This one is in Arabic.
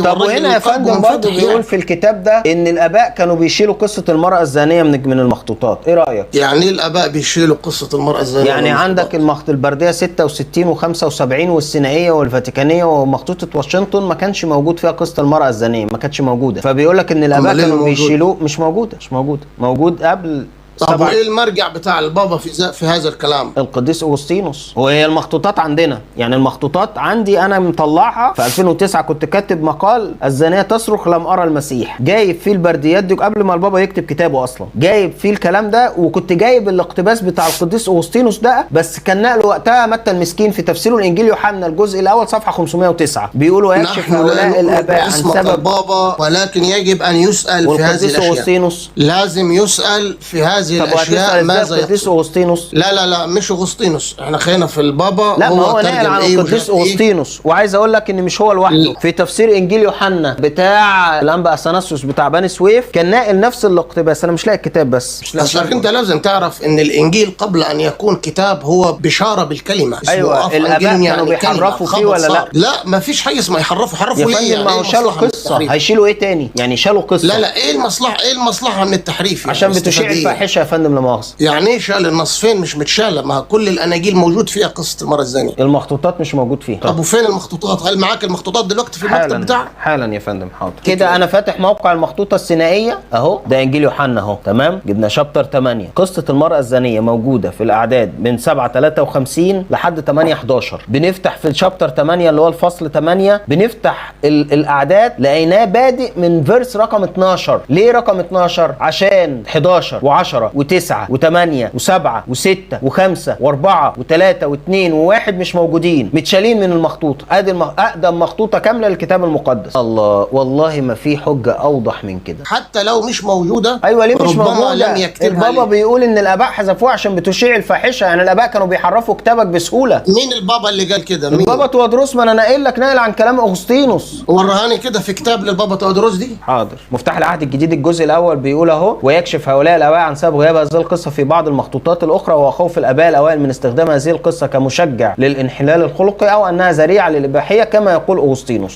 طب وهنا يا فندم برضه بيقول في الكتاب ده ان الاباء كانوا بيشيلوا قصه المراه الزانيه من المخطوطات، ايه رايك؟ يعني ايه الاباء بيشيلوا قصه المراه الزانيه؟ يعني عندك البرديه 66 و75 والسينائيه والفاتيكانيه ومخطوطه واشنطن ما كانش موجود فيها قصه المراه الزانيه، ما كانتش موجوده، فبيقول لك ان الاباء كانوا بيشيلوه. مش موجوده موجود قبل. طب وايه المرجع بتاع البابا في هذا الكلام؟ القديس اغسطينوس. وهي المخطوطات عندنا، يعني المخطوطات عندي انا مطلعها في 2009، كنت كاتب مقال الزانيه تصرخ لم ارى المسيح، جايب فيه البرديات دي قبل ما البابا يكتب كتابه اصلا، جايب فيه الكلام ده، وكنت جايب الاقتباس بتاع القديس اغسطينوس ده، بس كان نقله وقتها متى المسكين في تفسيره الانجيل يوحنا الجزء الاول صفحه 509 بيقولوا يكشف هؤلاء الاباء عن سبب البابا، ولكن يجب ان يسال في هذه الاشياء. لازم يسال في هذه الاشياء. ماذا القديس اغسطينوس؟ لا مش اغسطينوس، احنا خلينا في البابا. لا، هو نقل عن القديس اغسطينوس، وعايز اقول لك ان مش هو لوحده. في تفسير انجيل يوحنا بتاع الانبا اثناسيوس بتاع بني سويف كان ناقل نفس الاقتباس. انا مش لاقي الكتاب، بس اصلك انت لازم تعرف ان الانجيل قبل ان يكون كتاب هو بشاره بالكلمه. ايوه، الاباء كانوا بيحرفوا فيه ولا لا؟ لا، ما فيش حاجه اسمها حرفوا يا ليه؟ يعني ما هو شالوا قصه، هيشيلوا ايه تاني؟ يعني شالوا قصه. لا ايه المصلحه من التحريف؟ يعني عشان بتشيع الفاحشه يا فندم، لا مؤاخذه. يعني ايه شال النصفين مش متشاله؟ ما كل الاناجيل موجود فيها قصه المراه الزانيه. المخطوطات مش موجود فيها. طب وفين المخطوطات؟ هل معاك المخطوطات دلوقتي في المكتب بتاعك؟ حالا يا فندم، حاضر. كده انا فاتح موقع المخطوطه السينائيه اهو، ده انجيل يوحنا اهو، تمام. جبنا شابتر 8 قصه المراه الزانيه، موجوده في الاعداد من 7:53 لحد 8:11. بنفتح في الشابتر 8 اللي هو الفصل 8، بنفتح الاعداد، لقيناه بادئ من فيرس رقم 12. ليه رقم 12؟ عشان 11 و10 و9 و8 و7 و6 و5 و4 و3 و2 و1 مش موجودين، متشالين من المخطوطه. ادي اقدم مخطوطه كامله للكتاب المقدس. الله، والله ما في حجه اوضح من كده. حتى لو مش موجوده. ايوه، ليه مش موجوده؟ لم يكتبها. البابا بيقول ان الاباء حذفوها عشان بتشيع الفاحشه، يعني الاباء كانوا بيحرفوا كتابك بسهوله. مين البابا اللي قال كده؟ البابا تودروس. ما انا ناقل لك ناقل عن كلام اغسطينوس. ورهاني كده في كتاب للبابا تودروس دي. حاضر. مفتاح العهد الجديد الجزء الاول بيقول اهو: ويكشف هؤلاء الاباء عن سبب غياب هذه القصه في بعض المخطوطات الاخرى، وهو خوف الاباء الاوائل من استخدام هذه القصه كمشجع للانحلال الخلقي او انها ذريعه للاباحيه كما يقول اغسطينوس.